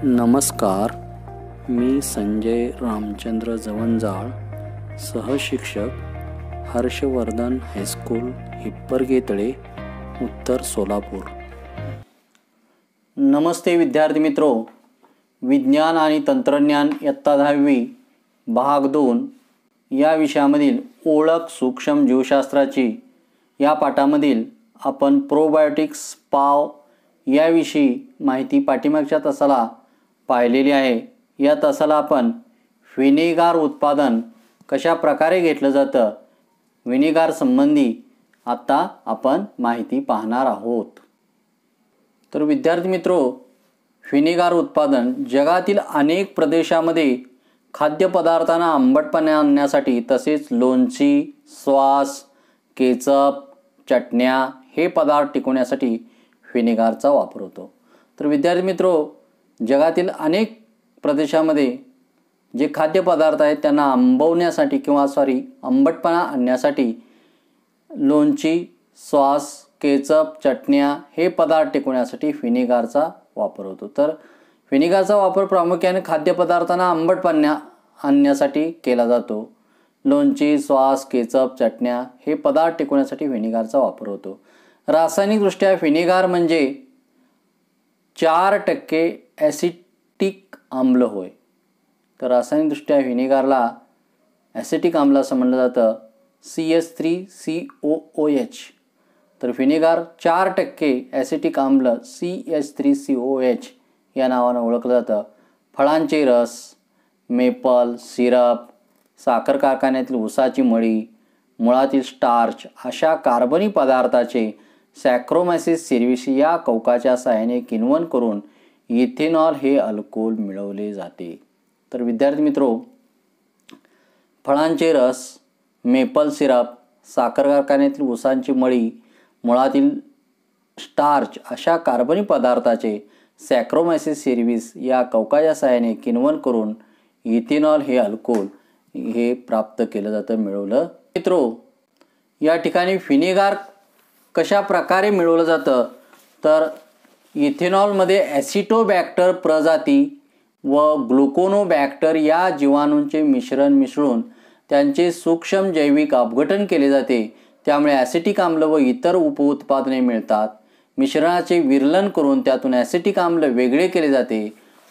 नमस्कार, मी संजय रामचंद्र जवंजाळ, सहशिक्षक हर्षवर्धन हायस्कूल हिप्परगेतळे, उत्तर सोलापूर. नमस्ते विद्यार्थी मित्रो. विज्ञान आणि तंत्रज्ञान इयत्ता 10वी भाग 2 या विषयामधील ओळख सूक्ष्म जीवशास्त्राची या पाठामधील आपण प्रोबायोटिक्स पाव याविषयी माहिती पाठीमागच्या तासाला पाहिलेली आहे. या तासाला आपण व्हिनेगार उत्पादन कशा प्रकारे घेतलं जातं, व्हिनेगार संबंधी आता आपण माहिती पाहणार आहोत. तर विद्यार्थी मित्रो, व्हिनेगार उत्पादन जगातील अनेक प्रदेशामध्ये खाद्यपदार्थांना आंबटपणा आणण्यासाठी तसेच लोणची, सॉस, केचप, चटण्या हे पदार्थ टिकवण्यासाठी व्हिनेगारचा वापर होतो. तर विद्यार्थी मित्रो, जगातील अनेक प्रदेशामध्ये जे खाद्यपदार्थ आहेत त्यांना आंबवण्यासाठी आंबटपणा आणण्यासाठी लोणची, सॉस, केचप, चटण्या हे पदार्थ टिकवण्यासाठी व्हिनेगारचा वापर होतो. तर व्हिनेगारचा वापर प्रामुख्याने खाद्यपदार्थांना आंबटपणा आणण्यासाठी केला जातो. लोणची, सॉस, केचप, चटण्या हे पदार्थ टिकवण्यासाठी व्हिनेगारचा वापर होतो. रासायनिकदृष्ट्या व्हिनेगार म्हणजे 4% ॲसिटिक आम्ल होय. तर रासायनिकदृष्ट्या व्हिनेगारला ॲसिटिक आम्ल असं म्हणलं जातं, CH3COOH. तर व्हिनेगार 4% ॲसिटिक आम्ल CH3COOH या नावानं ओळखलं जातं. फळांचे रस, मेपल सिरप, साखर कारखान्यातील ऊसाची मळी, मुळातील स्टार्च अशा कार्बनी पदार्थाचे सॅक्रोमॅयसिस सेरिव्हिस या कवकाच्या साहाय्याने किण्वन करून इथेनॉल हे अल्कोहोल मिळवले जाते. तर विद्यार्थी मित्रो, फळांचे रस, मेपल सिरप, साखर कारखान्यातील ऊसाची मळी, मुळातील स्टार्च अशा कार्बनी पदार्थाचे सॅक्रोमॅयसिस सेरिव्हिस या कवकाच्या साहाय्याने किण्वन करून इथेनॉल हे अल्कोहोल हे प्राप्त केलं जातं, मिळवलं. मित्रो, या ठिकाणी व्हिनेगार कशा प्रकारे मिळवलं जातं, तर इथेनॉलमध्ये ॲसिटोबॅक्टर प्रजाती व ग्लुकोनोबॅक्टर या जीवाणूंचे मिश्रण मिसळून त्यांचे सूक्ष्म जैविक अपघटन केले जाते. त्यामुळे ॲसिटिक आम्ल व इतर उपउत्पादने मिळतात. मिश्रणाचे विरलन करून त्यातून ॲसिटिक आम्ल वेगळे केले जाते.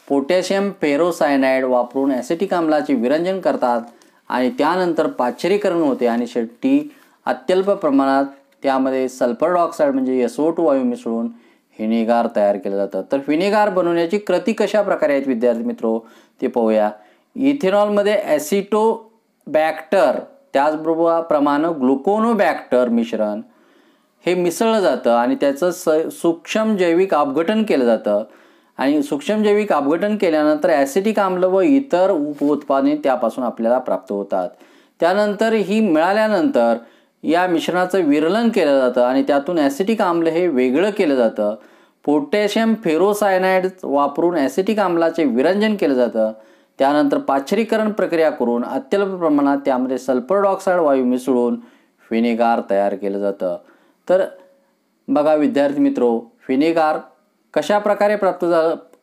पोटॅशियम पेरोसायनाइड वापरून ॲसिटिक आम्लाचे विरंजन करतात आणि त्यानंतर पाश्चरीकरण होते आणि शेवटी अत्यल्प प्रमाणात त्यामध्ये सल्फर डायऑक्साईड म्हणजे SO2 वायू मिसळून व्हिनेगार तयार केलं जातं. तर व्हिनेगार बनवण्याची कृती कशा प्रकारे आहेत विद्यार्थी मित्रो ते पाहूया. इथेनॉलमध्ये ॲसिटोबॅक्टर त्याचबरोबर प्रमाणे ग्लुकोनोबॅक्टर मिश्रण हे मिसळलं जातं आणि त्याचं सूक्ष्म जैविक अपघटन केलं जातं आणि सूक्ष्म जैविक अपघटन केल्यानंतर ॲसिटिक आम्ल व इतर उपउत्पादने त्यापासून आपल्याला प्राप्त होतात. त्यानंतर ही मिळाल्यानंतर या मिश्रणाचं विरलन केलं जातं आणि त्यातून ॲसिटिक आम्ल हे वेगळं केलं जातं. पोटॅशियम फेरोसायनाइड वापरून ॲसिटिक आम्लाचे विरंजन केलं जातं. त्यानंतर पाश्चरीकरण प्रक्रिया करून अत्यल्प प्रमाणात त्यामध्ये सल्फर डायऑक्साईड वायू मिसळून व्हिनेगार तयार केलं जातं. तर बघा विद्यार्थी मित्रो, व्हिनेगार कशा प्रकारे प्राप्त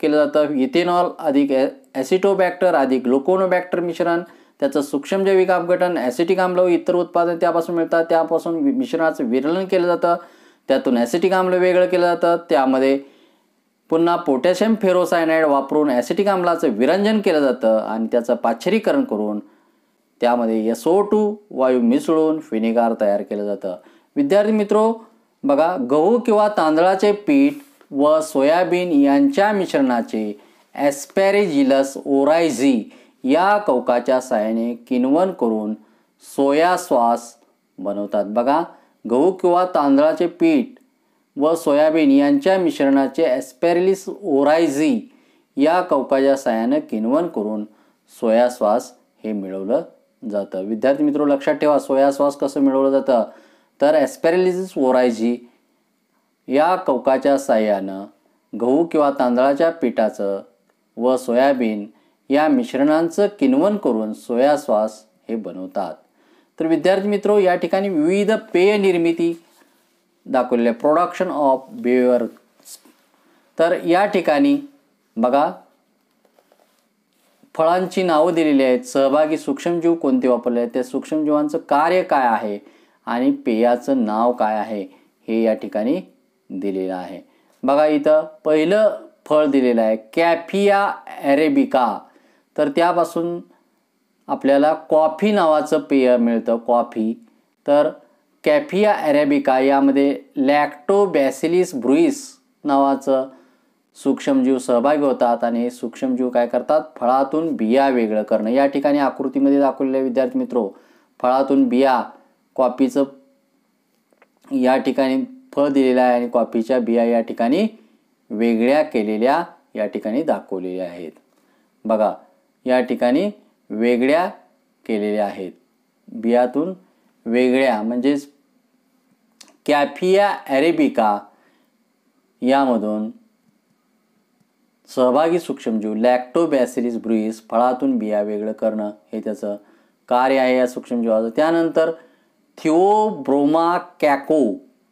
केलं जातं. इथेनॉल अधिक ॲसिटोबॅक्टर अधिक ग्लुकोनोबॅक्टर मिश्रण, त्याचं सूक्ष्म जैविक अपघटन, ॲसिटिक आम्ल व इतर उत्पादन त्यापासून मिळतात. त्यापासून मिश्रणाचं विरलन केलं जातं, त्यातून ॲसिटिक आम्ल वेगळं केलं जातं. त्यामध्ये पुन्हा पोटॅशियम फेरोसायनाइड वापरून ॲसिटिक आम्लाचं विरंजन केलं जातं आणि त्याचं पाश्चरीकरण करून त्यामध्ये SO2 वायू मिसळून व्हिनेगार तयार केलं जातं. विद्यार्थी मित्रो, बघा, गहू किंवा तांदळाचे पीठ व सोयाबीन यांच्या मिश्रणाचे ॲस्पॅरेजिलस ओरायझी या कवकाच्या साहाय्याने किण्वन करून सोया सॉस बनवतात. बघा, गहू किंवा तांदळाचे पीठ व सोयाबीन यांच्या मिश्रणाचे ॲस्पॅरेलिस ओरायझी या कवकाच्या साहाय्याने किण्वन करून सोया सॉस हे मिळवलं जातं. विद्यार्थी मित्रो, लक्षात ठेवा, सोया सॉस कसं मिळवलं जातं, तर ॲस्पॅरेलिस ओरायझी या कवकाच्या साहाय्यानं गहू किंवा तांदळाच्या पिठाचं व सोयाबीन या मिश्रणांचं किण्वन करून सोया सॉस हे बनवतात. तर विद्यार्थी मित्रो, या ठिकाणी विविध पेय निर्मिती दाखवलेले प्रोडक्शन ऑफ बिअर. तर या ठिकाणी बघा फळांची नावं दिलेली आहेत, सहभागी सूक्ष्मजीव कोणते वापरले आहेत, त्या सूक्ष्मजीवांचं कार्य काय आहे आणि पेयाचं नाव काय आहे हे या ठिकाणी दिलेलं आहे. बघा इथं पहिलं फळ दिलेलं आहे कॅफिया ॲरेबिका. तर त्यापासून आपल्याला कॉफी नावाचं पेय मिळतं, कॉफी. तर कॅफिया ॲरेबिका यामध्ये लॅक्टोबॅसिलिस ब्रुईस नावाचं सूक्ष्मजीव सहभागी होतात आणि हे सूक्ष्मजीव काय करतात, फळातून बिया वेगळं करणं. या ठिकाणी आकृतीमध्ये दाखवलेले विद्यार्थी मित्रो, फळातून बिया, कॉफीचं या ठिकाणी फळ दिलेलं आहे आणि कॉफीच्या बिया या ठिकाणी वेगळ्या केलेल्या या ठिकाणी दाखवलेल्या आहेत. बघा या ठिकाणी वेगळ्या केलेल्या आहेत, बियातून वेगळ्या, म्हणजेच कॅफिया ॲरेबिका यामधून सहभागी सूक्ष्मजीव लॅक्टोबॅसिलिस ब्रुईस, फळातून बिया वेगळं करणं हे त्याचं कार्य आहे या सूक्ष्मजीवाचं. त्यानंतर थिओब्रोमा कॅको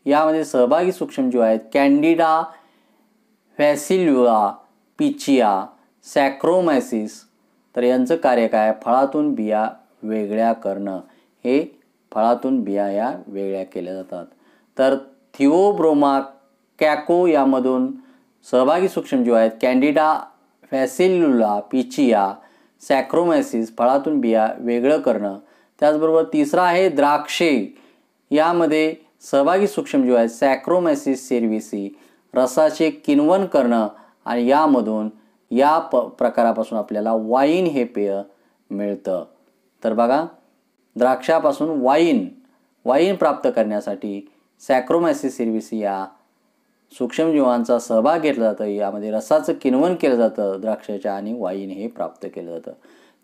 यामध्ये सहभागी सूक्ष्मजीव आहेत कॅन्डिडा फॅसिल्युला, पिचिया, सॅक्रोमॅसिस. तर यांचं कार्य काय, फळातून बिया वेगळ्या करणं. हे फळातून बिया या वेगळ्या केल्या जातात. तर थिओब्रोमा कॅको यामधून सहभागी सूक्ष्मजीव आहेत कॅन्डिडा फॅसिल्युला, पिचिया, सॅक्रोमॅसिस, फळातून बिया वेगळं करणं. त्याचबरोबर तिसरा आहे द्राक्षे. यामध्ये सहभागी सूक्ष्मजीव आहेत सॅक्रोमॅसिस सेर्व्हिसी, रसाचे किण्वन करणं आणि यामधून या प्रकारापासून आपल्याला वाईन हे पेय मिळतं. तर बघा द्राक्षापासून वाईन प्राप्त करण्यासाठी सॅक्रोमॅसिस सेर्व्हिसी या सूक्ष्मजीवांचा सहभाग घेतला जातं. यामध्ये रसाचं किण्वन केलं जातं द्राक्षाच्या आणि वाईन हे प्राप्त केलं जातं.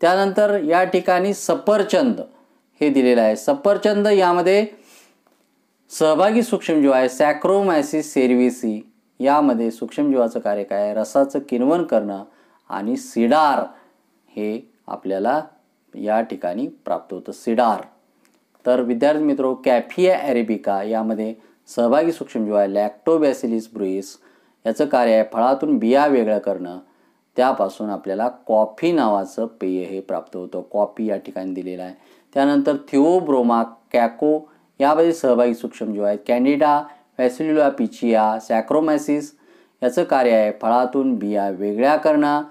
त्यानंतर या ठिकाणी सफरचंद हे दिलेलं आहे. सफरचंद यामध्ये सहभागी सूक्ष्मजीव आहे सॅक्रोमॅसिस सेर्व्हिसी. यामध्ये सूक्ष्मजीवाचं कार्य काय आहे, रसाचं किण्वन करणं आणि सिडार हे आपल्याला या ठिकाणी प्राप्त होतं, सिडार. तर विद्यार्थी मित्रो, कॅफिया ॲरेबिका यामध्ये सहभागी सूक्ष्मजीव आहे लॅक्टोबॅसिलिस ब्रुईस. याचं कार्य आहे फळातून बिया वेगळं करणं. त्यापासून आपल्याला कॉफी नावाचं पेय हे प्राप्त होतं, कॉफी या ठिकाणी दिलेलं आहे. त्यानंतर थिओब्रोमा कॅको यामध्ये सहभागी सूक्ष्मजीव आहेत कॅन्डिडा फॅसिल्युला, पिचिया, सॅक्रोमॅसिस. याचं कार्य आहे फळातून बिया वेगळ्या करणं.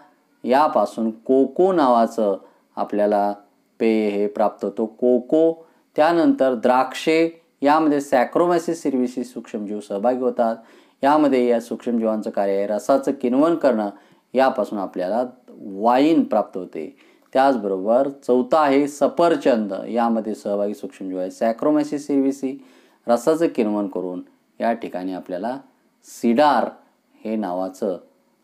यापासून कोको नावाचं आपल्याला पेय हे प्राप्त होतं, कोको. त्यानंतर द्राक्षे यामध्ये सॅक्रोमॅसिस सेर्व्हिसी सूक्ष्मजीव सहभागी होतात. यामध्ये या सूक्ष्मजीवांचं कार्य आहे रसाचं किण्वन करणं. यापासून आपल्याला वाईन प्राप्त होते. त्याचबरोबर चौथा आहे सफरचंद. यामध्ये सहभागी सूक्ष्मजीव आहे सॅक्रोमॅसिस सेर्व्हिसी, रसाचं किण्वन करून या ठिकाणी आपल्याला सिडार हे नावाचं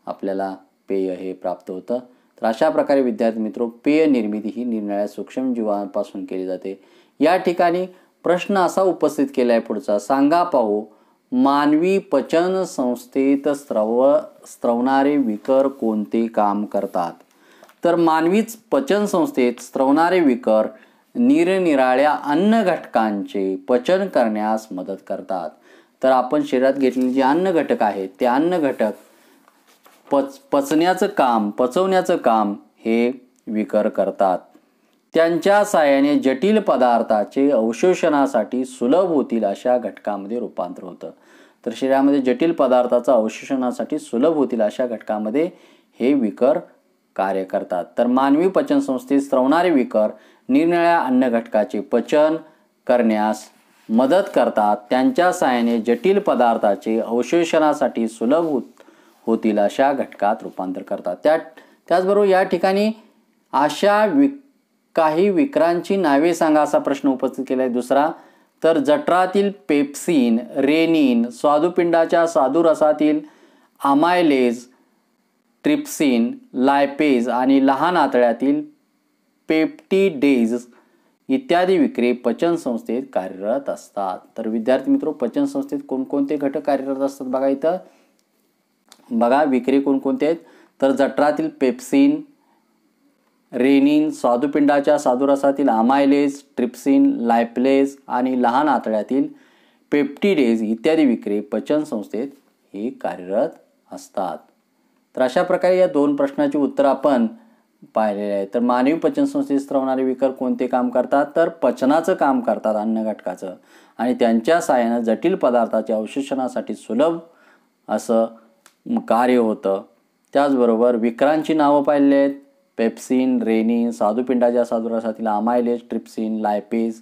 आपल्याला पेय हे प्राप्त होतं. तर अशा प्रकारे विद्यार्थी मित्रो, पेय निर्मिती ही निरनिराळ्या सूक्ष्मजीवांपासून केली जाते. या ठिकाणी प्रश्न असा उपस्थित केला आहे पुढचा, सांगा पाहू मानवी पचन संस्थेत स्त्रवणारे विकर कोणते काम करतात. तर मानवी पचन संस्थेत स्त्रवणारे विकर निरनिराळ्या अन्न घटकांचे पचन करण्यास मदत करतात. तर आपण शरीरात घेतलेले जे अन्न घटक आहेत ते अन्न घटक पचवण्याचं काम हे विकर करतात. त्यांच्या साहाय्याने जटिल पदार्थाचे अवशोषणासाठी सुलभ होतील अशा घटकामध्ये रूपांतर होतं. तर शरीरामध्ये जटिल पदार्थाचा अवशोषणासाठी सुलभ होतील अशा घटकामध्ये हे विकर कार्य करतात. तर मानवी पचन संस्थेत स्त्रवणारे विकर निरनिराळ्या अन्न घटकाचे पचन करण्यास मदत करतात. त्यांच्या साहाय्याने जटिल पदार्थाचे अवशोषणासाठी सुलभ होतील अशा घटकात रूपांतर करतात. त्याचबरोबर या ठिकाणी अशा काही विकरांची नावे सांगा असा प्रश्न उपस्थित केला आहे. दुसरा, तर जठरातील पेप्सिन, रेनिन, स्वादुपिंडाच्या स्वादुरसातील अमायलेज, ट्रिप्सिन, लायपेज आणि लहान आतड्यातील पेप्टिडेज इत्यादी विक्रे पचन संस्थेत कार्यरत असतात. तर विद्यार्थी मित्रो, पचन संस्थेत कोणकोणते घटक कार्यरत असतात बघा इथं. बघा विक्रे कोणकोणते आहेत, तर जठरातील पेप्सिन, रेनिन, स्वादुपिंडाच्या स्वादुरसातील अमायलेज, ट्रिप्सिन, लायप्लेज आणि लहान आतड्यातील पेप्टिडेज इत्यादी विक्रे पचन संस्थेत ही कार्यरत असतात. तर अशा प्रकारे या दोन प्रश्नाची उत्तर आपण पाहिलेले आहे. तर मानवी पचनसंस्थेत स्रवणारे विकर कोणते काम करतात, तर पचनाचं काम करतात, अन्न घटकाचं, आणि त्यांच्या साहाय्यानं जटिल पदार्थाच्या अवशोषणासाठी सुलभ असं कार्य होतं. त्याचबरोबर विकरांची नावं पाहिलेली आहेत. पेप्सिन, रेनिन, स्वादुपिंडाच्या स्वादुरसातील अमायलेज, ट्रिप्सिन, लायपेज,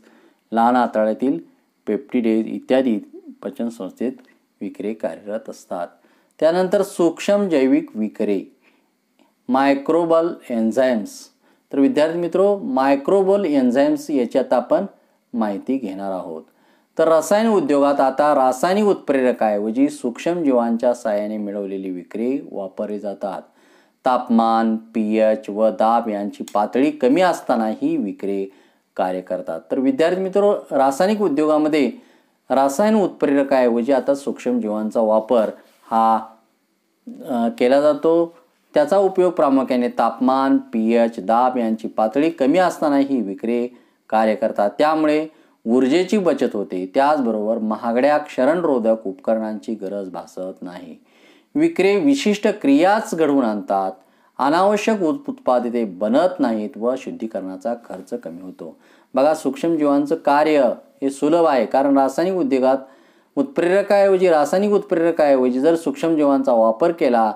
लहान आतड्यातील पेप्टिडेज इत्यादी पचनसंस्थेत विकरे कार्यरत असतात. त्यानंतर सूक्ष्म जैविक विकरे, मायक्रोबल एन्झाईम्स. तर विद्यार्थी मित्रो, मायक्रोबल एन्झाईम्स याच्यात आपण माहिती घेणार आहोत. तर रसायन उद्योगात आता रासायनिक उत्प्रेरकाऐवजी सूक्ष्म जीवांच्या साहाय्याने मिळवलेली विकरे वापरली जातात. तापमान, pH व दाब यांची पातळी कमी असताना ही विकरे कार्य करतात. तर विद्यार्थी मित्रो, रासायनिक उद्योगामध्ये रासायन उत्प्रेरकाऐवजी आता सूक्ष्म जीवांचा वापर हा केला जातो. त्याचा उपयोग प्रामुख्याने तापमान, pH, दाब यांची पातळी कमी असताना ही विकरे कार्य करतात. त्यामुळे ऊर्जेची बचत होते. त्याचबरोबर महागड्या क्षरणरोधक उपकरणांची गरज भासत नाही. विकरे विशिष्ट क्रियाच घडवून आणतात. अनावश्यक उत्पादिते बनत नाहीत व शुद्धीकरणाचा खर्च कमी होतो. बघा, सूक्ष्मजीवांचं कार्य हे सुलभ आहे, कारण रासायनिक उद्योगात रासायनिक उत्प्रेरकाऐवजी जर सूक्ष्मजीवांचा वापर केला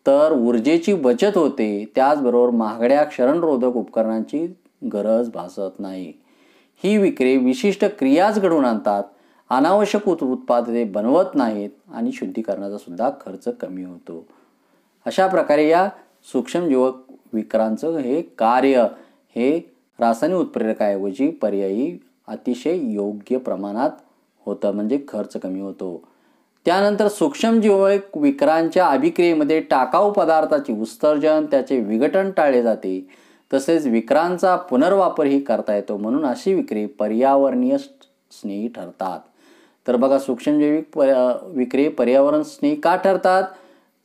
तर ऊर्जेची बचत होते. त्याचबरोबर महागड्या क्षरणरोधक उपकरणांची गरज भासत नाही. ही विक्रे विशिष्ट क्रियाच घडवून आणतात. अनावश्यक उत्पादने बनवत नाहीत आणि शुद्धीकरणाचा सुद्धा खर्च कमी होतो. अशा प्रकारे या सूक्ष्मजीव विकरांचं हे कार्य हे रासायनिक उत्प्रेरकाऐवजी पर्यायी अतिशय योग्य प्रमाणात होतं, म्हणजे खर्च कमी होतो. त्यानंतर सूक्ष्मजीव विकरांच्या अभिक्रियेमध्ये टाकाऊ पदार्थाचे उत्सर्जन, त्याचे विघटन टाळले जाते. तसेच विकरांचा पुनर्वापरही करता येतो, म्हणून अशी विक्रे पर्यावरणीय स्नेही ठरतात. तर बघा, सूक्ष्मजैविक विक्रे पर्यावरण स्नेही का ठरतात,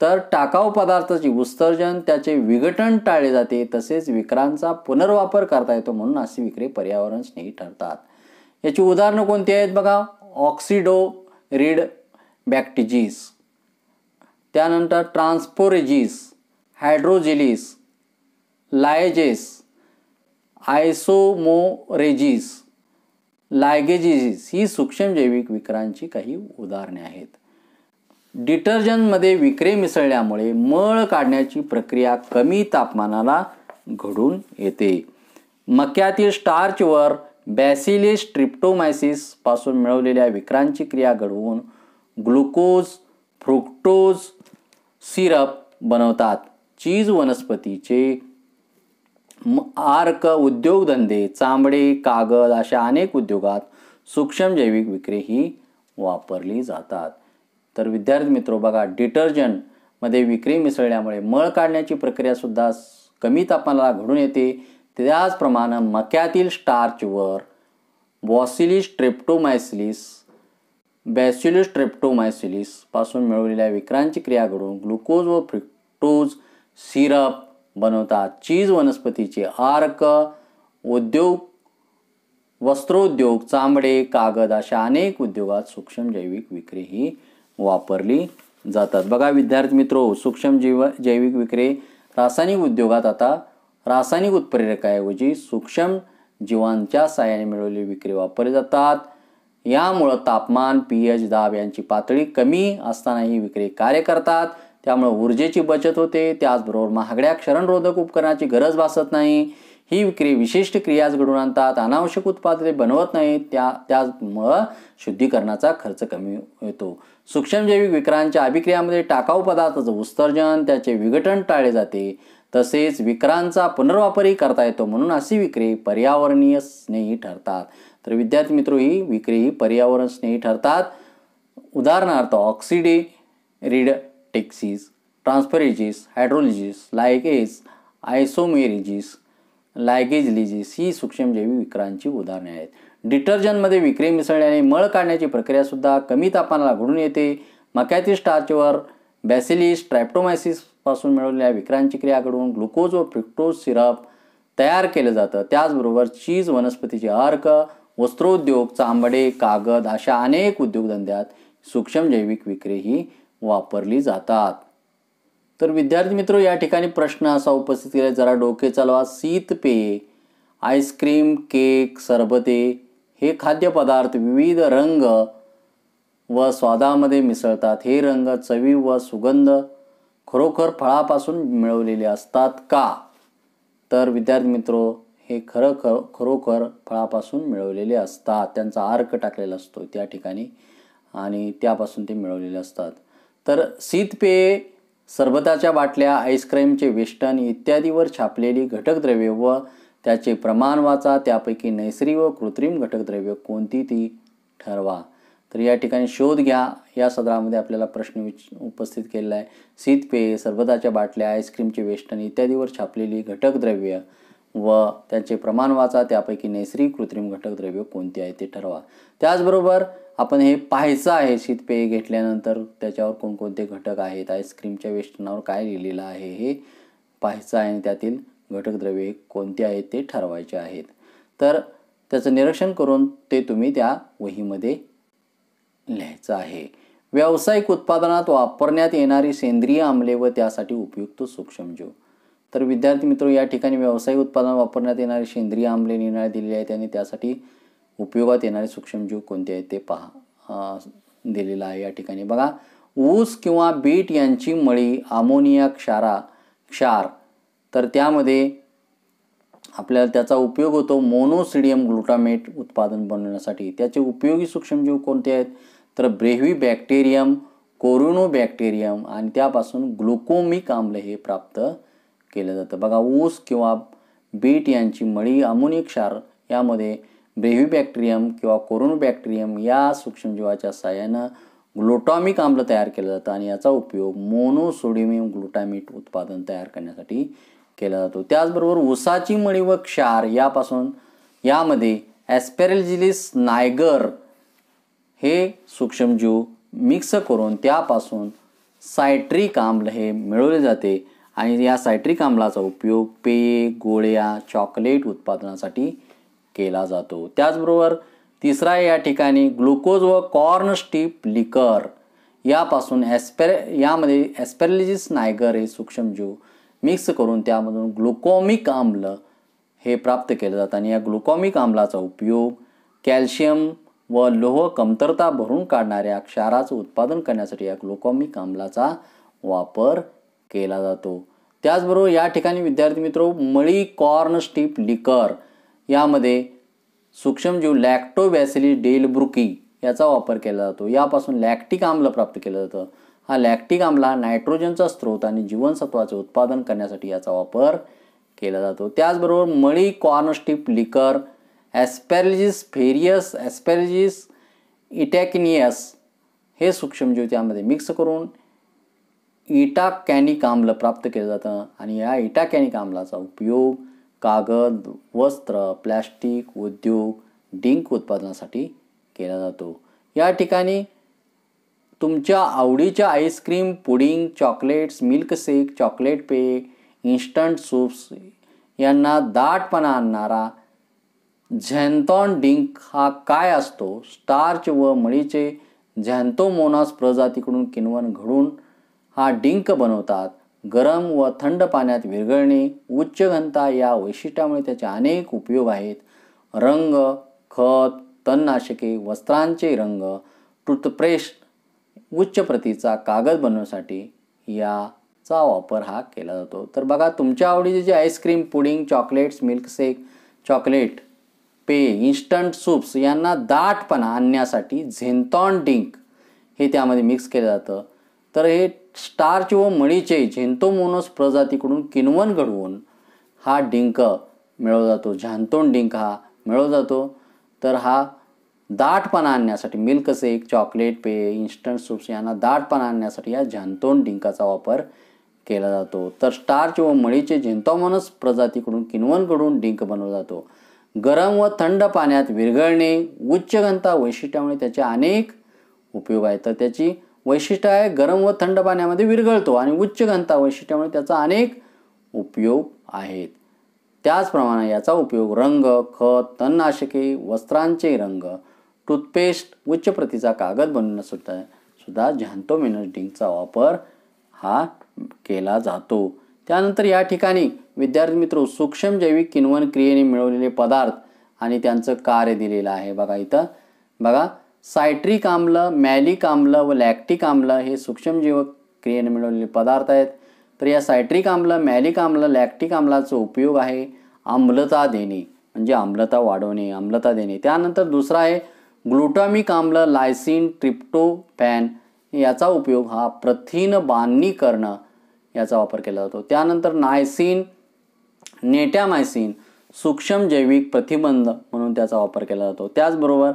तर टाकाऊ पदार्थाचे उत्सर्जन, त्याचे विघटन टाळले जाते, तसेच विकरांचा पुनर्वापर करता येतो, म्हणून अशी विक्रे पर्यावरण स्नेही ठरतात. याची उदाहरणं कोणती आहेत बघा, ऑक्सिडोरिड बॅक्टिजीस, त्यानंतर ट्रान्सपोरेजीस, हायड्रोजेलिस, लायजेस, आयसोमोरेजीस, लायगेजिस ही सूक्ष्मजैविक विकरांची काही उदाहरणे आहेत. डिटर्जंटमध्ये विकरे मिसळल्यामुळे मळ काढण्याची प्रक्रिया कमी तापमानाला घडून येते. मक्यातील स्टार्चवर बॅसिलिस ट्रिप्टोमायसिस पासून मिळवलेल्या विकरांची क्रिया घडवून ग्लुकोज, फ्रुक्टोज सिरप बनवतात. चीज वनस्पतीचे आर्क उद्योगधंदे, चामडे, कागद अशा अनेक उद्योगात सूक्ष्मजैविक विक्रे ही वापरली जातात. तर विद्यार्थी मित्रो, बघा, डिटर्जंटमध्ये विक्रे मिसळल्यामुळे मळ काढण्याची प्रक्रिया सुद्धा कमी तापमानाला घडून येते. त्याचप्रमाणे मक्यातील स्टार्चवर बॅसिलिस ट्रेप्टोमायसिलिस पासून मिळवलेल्या विकरांची क्रिया घडून ग्लुकोज व फ्रुक्टोज सिरप बनवतात. चीज वनस्पतीचे आर्क उद्योग, वस्त्रोद्योग, चामडे, कागद अशा अनेक उद्योगात सूक्ष्मजैविक विक्रे ही वापरली जातात. बघा विद्यार्थी मित्रो, जैविक विक्रे रासायनिक उद्योगात आता रासायनिक उत्प्रेरकाऐवजी सूक्ष्म जीवांच्या साहाय्याने मिळवलेली विक्रे वापरली जातात. यामुळं तापमान, pH, दाब यांची पातळी कमी असताना ही विक्रे कार्य करतात. त्यामुळे ऊर्जेची बचत होते. त्याचबरोबर महागड्या क्षरणरोधक उपकरणाची गरज भासत नाही. ही विक्री विशिष्ट क्रियाच घडवून आणतात. अनावश्यक उत्पादने बनवत नाहीत. त्यामुळं शुद्धीकरणाचा खर्च कमी होतो. सूक्ष्मजैविक विकरांच्या अभिक्रियामध्ये टाकाऊ पदार्थाचं उत्सर्जन, त्याचे विघटन टाळले जाते. तसेच विकरांचा पुनर्वापरही करता येतो, म्हणून अशी विक्रे पर्यावरणीय स्नेही ठरतात. तर विद्यार्थी मित्रो, ही विक्रे ही पर्यावरण स्नेही ठरतात. उदाहरणार्थ ऑक्सिडोरिडटेक्सिस, ट्रान्सफरेजिस, हायड्रोलिजिस, लायगेज, आयसोमेरेजिस, लायगेजिलिजिस ही सूक्ष्मजैविक विकरांची उदाहरणे आहेत. डिटर्जंटमध्ये विक्रे मिसळल्याने मळ काढण्याची प्रक्रिया सुद्धा कमी तापमानाला घडून येते. मक्यातील स्टार्चवर बॅसिलिस ट्रॅप्टोमायसिस पासून मिळवलेल्या विकरांची क्रिया घडवून ग्लुकोज व फ्रुक्टोज सिरप तयार केलं जातं. त्याचबरोबर चीज वनस्पतीचे अर्क, वस्त्रोद्योग, चामडे, कागद अशा अनेक उद्योगधंद्यात सूक्ष्मजैविक विक्रे ही वापरली जातात. तर विद्यार्थी मित्र, या ठिकाणी प्रश्न असा उपस्थित केला, जरा डोके चालवा. शीतपेये, आईस्क्रीम, केक, सरबते हे खाद्यपदार्थ विविध रंग व स्वादामध्ये मिसळतात. हे रंग, चवी व सुगंध खरोखर फळापासून मिळवलेले असतात का? तर विद्यार्थी मित्रो, हे खरोखर फळापासून मिळवलेले असतात. त्यांचा अर्क टाकलेला असतो त्या ठिकाणी आणि त्यापासून ते मिळवलेले असतात. तर शीतपेये, सरबताच्या बाटल्या, आईस्क्रीमचे वेष्टन इत्यादीवर छापलेली घटकद्रव्ये व त्याचे प्रमाण वाचा. त्यापैकी नैसर्गिक व कृत्रिम घटकद्रव्ये कोणती ती ठरवा. तर या ठिकाणी शोध घ्या. या सदरामध्ये आपल्याला प्रश्न उपस्थित केलेला आहे. शीतपेये, सरबताच्या बाटल्या, आईस्क्रीमचे वेष्टन इत्यादीवर छापलेली घटकद्रव्ये व त्याचे प्रमाण वाचा. त्यापैकी नैसर्गिक कृत्रिम घटकद्रव्ये कोणती आहे ते ठरवा. त्याचबरोबर आपण हे पाहायचं आहे, शीतपेये घेतल्यानंतर त्याच्यावर कोणकोणते घटक आहेत, आईस्क्रीमच्या वेष्टनावर काय लिहिलेलं आहे हे पाहायचं आहे आणि त्यातील घटकद्रव्ये कोणती आहेत ते ठरवायचे आहेत. तर त्याचं निरीक्षण करून ते तुम्ही त्या वहीमध्ये लिहायचं आहे. व्यावसायिक उत्पादनात वापरण्यात येणारी सेंद्रिय आम्ले व त्यासाठी उपयुक्त सूक्ष्मजीव. तर विद्यार्थी मित्र, या ठिकाणी व्यावसायिक उत्पादनात वापरण्यात येणारी सेंद्रिय आम्ले निर्णय दिलेले आहेत आणि त्यासाठी उपयोगात येणारे सूक्ष्मजीव कोणते आहेत ते पहा दिलेलं आहे. या ठिकाणी बघा, ऊस किंवा बीट यांची मळी, अमोनिया क्षार, तर त्यामध्ये आपल्याला त्याचा उपयोग होतो मोनोसिडियम ग्लुटामेट उत्पादन बनवण्यासाठी. त्याचे उपयोगी सूक्ष्मजीव कोणते आहेत? तर ब्रेव्हिबॅक्टेरियम, कोरिनोबॅक्टेरियम आणि त्यापासून ग्लुकोमिक आम्ल हे प्राप्त केलं जातं. बघा, ऊस किंवा बीट यांची मळी, अमोनिया क्षार यामध्ये ब्रेव्हिबॅक्टेरियम किंवा कोरिनोबॅक्टेरियम या सूक्ष्मजीवाच्या सहाय्यानं ग्लुटामिक आम्ल तयार केलं जातं आणि याचा उपयोग मोनोसोडियम ग्लुटामेट उत्पादन तयार करण्यासाठी केला जातो. त्याचबरोबर ऊसाची मळी व क्षार यामध्ये ॲस्पेरजिलिस नायगर हे सूक्ष्मजीव मिक्स करून त्यापासून सायट्रिक आम्ल हे मिळवले जाते आणि या सायट्रिक आम्लाचा उपयोग पेये, गोळ्या, चॉकलेट उत्पादनासाठी केला जातो. त्याचबरोबर तिसरा या ठिकाणी ग्लुकोज व कॉर्न स्टिप लिकर यापासून यामध्ये ॲस्पेरजिलिस नायगर हे सूक्ष्मजीव मिक्स करून त्यामधून ग्लुकोमिक आम्ल हे प्राप्त केलं जातं आणि या ग्लुकोमिक आम्लाचा उपयोग कॅल्शियम व लोह कमतरता भरून काढणाऱ्या क्षाराचं उत्पादन करण्यासाठी या ग्लुकोमिक आम्लाचा वापर केला जातो. त्याचबरोबर या ठिकाणी विद्यार्थी मित्र, मळी कॉर्न स्टिप लिकर यामध्ये सूक्ष्मजीव लॅक्टोबॅसिलिस डेलब्रुकी याचा वापर केला जातो. यापासून लॅक्टिक आम्ल प्राप्त केलं जातं. हा लॅक्टिक आम्ल हा नायट्रोजनचा स्रोत आणि जीवनसत्वाचे उत्पादन करण्यासाठी याचा वापर केला जातो. त्याचबरोबर मळी कॉर्न स्टिप लिकर ॲस्पेरजिलिस फेरियस, ॲस्पेरजिलिस इटॅकिनियस हे सूक्ष्मजीव त्यामध्ये मिक्स करून इटाकॅनिक आम्ल प्राप्त केलं जातं आणि या इटाकॅनिक आम्लाचा उपयोग कागद, वस्त्र, प्लॅस्टिक उद्योग, डिंक उत्पादनासाठी केला जातो. या ठिकाणी तुमच्या आवडीच्या ice cream, pudding, chocolates, milkshake, chocolate पेय, इन्स्टंट सूप्स यांना दाटपणा आणणारा झॅन्थॉन डिंक हा काय असतो? स्टार्च व मळीचे झॅन्थोमोनास प्रजातीकडून किण्वन घडून हा डिंक बनवतात. गरम व थंड पाण्यात विरघळणे, उच्च घनता या वैशिष्ट्यामुळे त्याचे अनेक उपयोग आहेत. रंग, खत, तणनाशके, वस्त्रांचे रंग, टूथपेस्ट, उच्च प्रतीचा कागद बनवण्यासाठी याचा वापर हा केला जातो. तर बघा, तुमच्या आवडीचे जे ice cream, pudding, chocolates, milkshake, chocolate पेय, इन्स्टंट सूप्स यांना दाटपणा आणण्यासाठी झेन्थॉन डिंक हे त्यामध्ये मिक्स केलं जातं. तर हे स्टार्च व मळीचे झेन्थोमोनास प्रजातीकडून किण्वन घडवून हा डिंक मिळवला जातो. झॅन्थोन डिंक हा मिळवला जातो. तर हा दाटपणा आणण्यासाठी मिल्कशेक, चॉकलेट पेय, इन्स्टंट सूप्स यांना दाटपणा आणण्यासाठी या झॅन्थोन डिंकाचा वापर केला जातो. तर स्टार्च व मळीचे झेन्थोमोनास प्रजातीकडून किण्वन घडवून डिंक बनवला जातो. गरम व थंड पाण्यात विरघळणे, उच्च घनता वैशिष्ट्यामुळे त्याचे अनेक उपयोग आहेत. तर त्याची वैशिष्ट्य आहे गरम व थंड पाण्यामध्ये विरघळतो आणि उच्च घनता वैशिष्ट्यामुळे त्याचा अनेक उपयोग आहेत. त्याचप्रमाणे याचा उपयोग रंग, खत, तणनाशके, वस्त्रांचे रंग, टूथपेस्ट, उच्च प्रतीचा कागद बनवण्यासाठी सुद्धा झॅन्थोमोनास डिंकचा वापर हा केला जातो. त्यानंतर या ठिकाणी विद्यार्थी मित्र सूक्ष्म जैविक किण्वन क्रियेने मिळवलेले पदार्थ आणि त्यांचं कार्य दिलेलं आहे. बघा इथं बघा, सायट्रिक आम्ल, मॅलिक आम्ल व लॅक्टिक आम्ल हे सूक्ष्मजीव क्रियेने मिळवलेले पदार्थ आहेत. तर या सायट्रिक आम्ल, मॅलिक आम्ल, लॅक्टिक आम्लाचा उपयोग आहे आम्लता देणे, म्हणजे आम्लता वाढवणे, आम्लता देणे. त्यानंतर दुसरा आहे ग्लुटामिक आम्ल, लायसिन, ट्रिप्टोफॅन याचा उपयोग हा प्रथिन बांधणी करणं याचा वापर केला जातो. त्यानंतर नायसिन, नेटॅमायसिन सूक्ष्म जैविक प्रतिबंध म्हणून त्याचा वापर केला जातो. त्याचबरोबर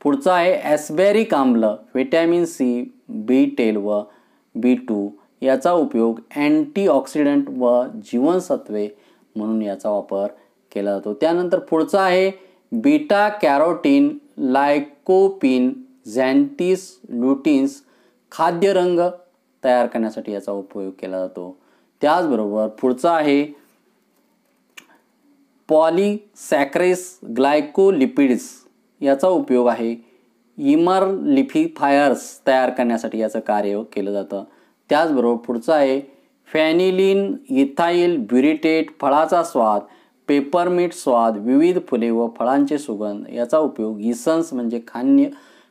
पुढचा आहे ॲस्बॅरिक आम्ल, व्हिटॅमिन सी, B12 व B2 याचा उपयोग अँटीऑक्सिडंट व जीवनसत्वे म्हणून याचा वापर केला जातो. त्यानंतर पुढचा आहे बीटा कॅरोटीन, लायकोपिन, झॅन्टिस, ल्युटिन्स खाद्य रंग तयार करण्यासाठी याचा उपयोग केला जातो. त्याचबरोबर पुढचा आहे पॉलीसॅकरेज, ग्लायकोलिपिड्स याचा उपयोग आहे इमरलिफिफायर्स तयार करण्यासाठी याचं कार्य केलं जातं. त्याचबरोबर पुढचा आहे फॅनिलिन, इथाइल ब्युरिटेट, फळाचा स्वाद, पेपरमिंट स्वाद, विविध फुले व फळांचे सुगंध याचा उपयोग इसन्स म्हणजे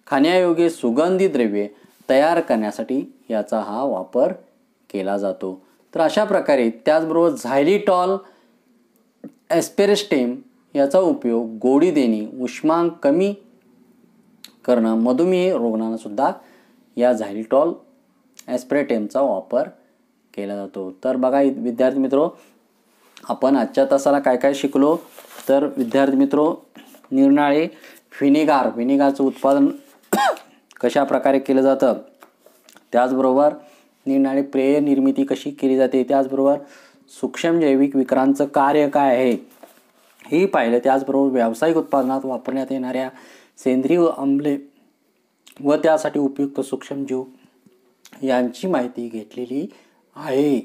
खाण्यायोग्य सुगंधी द्रव्ये तयार करण्यासाठी याचा हा वापर केला जातो. तर अशा प्रकारे त्याचबरोबर झायलिटॉल, ॲस्पेरेस्टेम याचा उपयोग गोडी देणे, उष्मांक कमी करणं, मधुमेह रुग्णांना सुद्धा या झायलिटॉल ॲस्पेरेस्टेमचा वापर केला जातो. तर बघा विद्यार्थी मित्रो, आपण आजच्या तासाला काय काय शिकलो. तर विद्यार्थी मित्रो, निरनिराळे व्हिनेगारचं उत्पादन कशा प्रकारे केलं जातं, त्याचबरोबर निरनिराळे पेय निर्मिती कशी केली जाते, त्याचबरोबर सूक्ष्म जैविक विकारांचं कार्य काय आहे हे पाहिलं. त्याचबरोबर व्यावसायिक उत्पादनात वापरण्यात येणाऱ्या सेंद्रिय आम्ले व त्यासाठी उपयुक्त सूक्ष्मजीव यांची माहिती घेतलेली आहे.